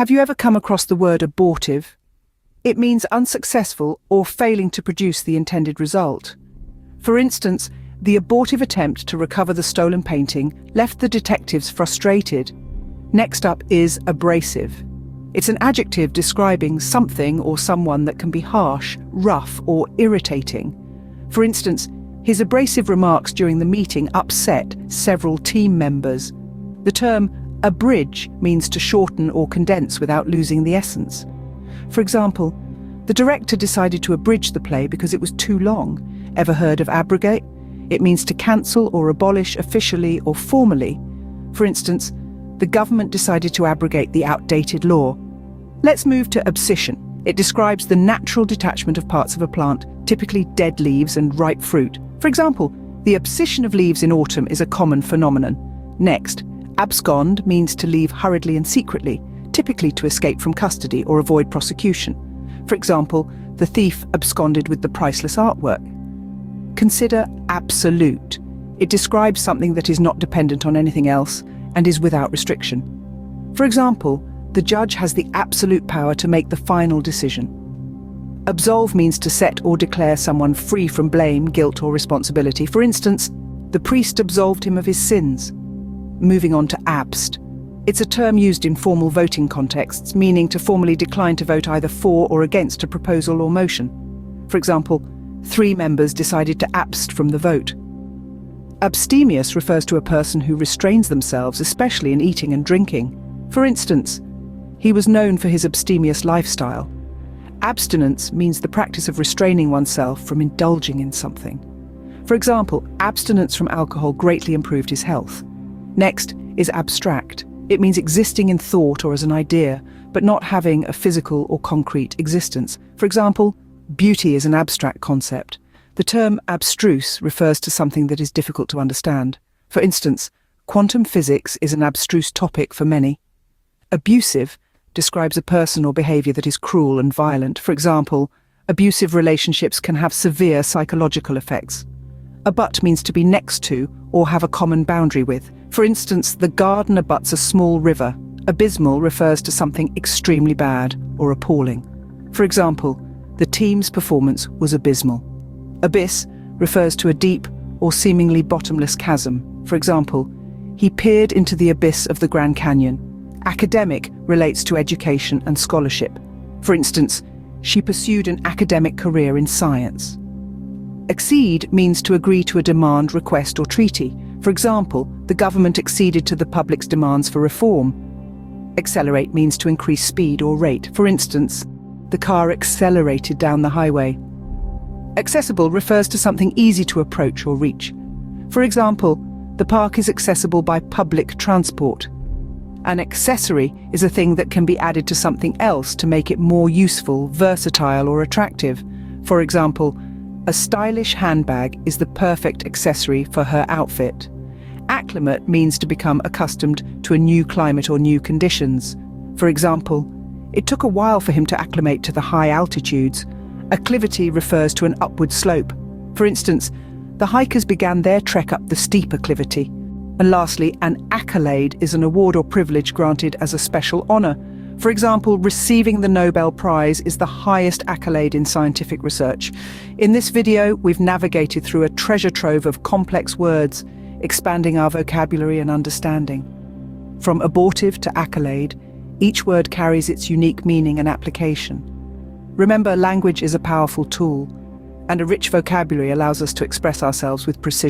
Have you ever come across the word abortive? It means unsuccessful or failing to produce the intended result. For instance, the abortive attempt to recover the stolen painting left the detectives frustrated. Next up is abrasive. It's an adjective describing something or someone that can be harsh, rough, or irritating. For instance, his abrasive remarks during the meeting upset several team members. The term abridge means to shorten or condense without losing the essence. For example, the director decided to abridge the play because it was too long. Ever heard of abrogate? It means to cancel or abolish officially or formally. For instance, the government decided to abrogate the outdated law. Let's move to abscission. It describes the natural detachment of parts of a plant, typically dead leaves and ripe fruit. For example, the abscission of leaves in autumn is a common phenomenon. Next, abscond means to leave hurriedly and secretly, typically to escape from custody or avoid prosecution. For example, the thief absconded with the priceless artwork. Consider absolute. It describes something that is not dependent on anything else and is without restriction. For example, the judge has the absolute power to make the final decision. Absolve means to set or declare someone free from blame, guilt, or responsibility. For instance, the priest absolved him of his sins. Moving on to abst. It's a term used in formal voting contexts, meaning to formally decline to vote either for or against a proposal or motion. For example, 3 members decided to abst from the vote. Abstemious refers to a person who restrains themselves, especially in eating and drinking. For instance, he was known for his abstemious lifestyle. Abstinence means the practice of restraining oneself from indulging in something. For example, abstinence from alcohol greatly improved his health. Next is abstract. It means existing in thought or as an idea, but not having a physical or concrete existence. For example, beauty is an abstract concept. The term abstruse refers to something that is difficult to understand. For instance, quantum physics is an abstruse topic for many. Abusive describes a person or behavior that is cruel and violent. For example, abusive relationships can have severe psychological effects. Abut means to be next to or have a common boundary with. For instance, the garden abuts a small river. Abysmal refers to something extremely bad or appalling. For example, the team's performance was abysmal. Abyss refers to a deep or seemingly bottomless chasm. For example, he peered into the abyss of the Grand Canyon. Academic relates to education and scholarship. For instance, she pursued an academic career in science. Accede means to agree to a demand, request, or treaty. For example, the government acceded to the public's demands for reform. Accelerate means to increase speed or rate. For instance, the car accelerated down the highway. Accessible refers to something easy to approach or reach. For example, the park is accessible by public transport. An accessory is a thing that can be added to something else to make it more useful, versatile, or attractive. For example, a stylish handbag is the perfect accessory for her outfit. Acclimate means to become accustomed to a new climate or new conditions. For example, it took a while for him to acclimate to the high altitudes. Acclivity refers to an upward slope. For instance, the hikers began their trek up the steep acclivity. And lastly, an accolade is an award or privilege granted as a special honor. For example, receiving the Nobel Prize is the highest accolade in scientific research. In this video, we've navigated through a treasure trove of complex words, expanding our vocabulary and understanding. From abortive to accolade, each word carries its unique meaning and application. Remember, language is a powerful tool, and a rich vocabulary allows us to express ourselves with precision.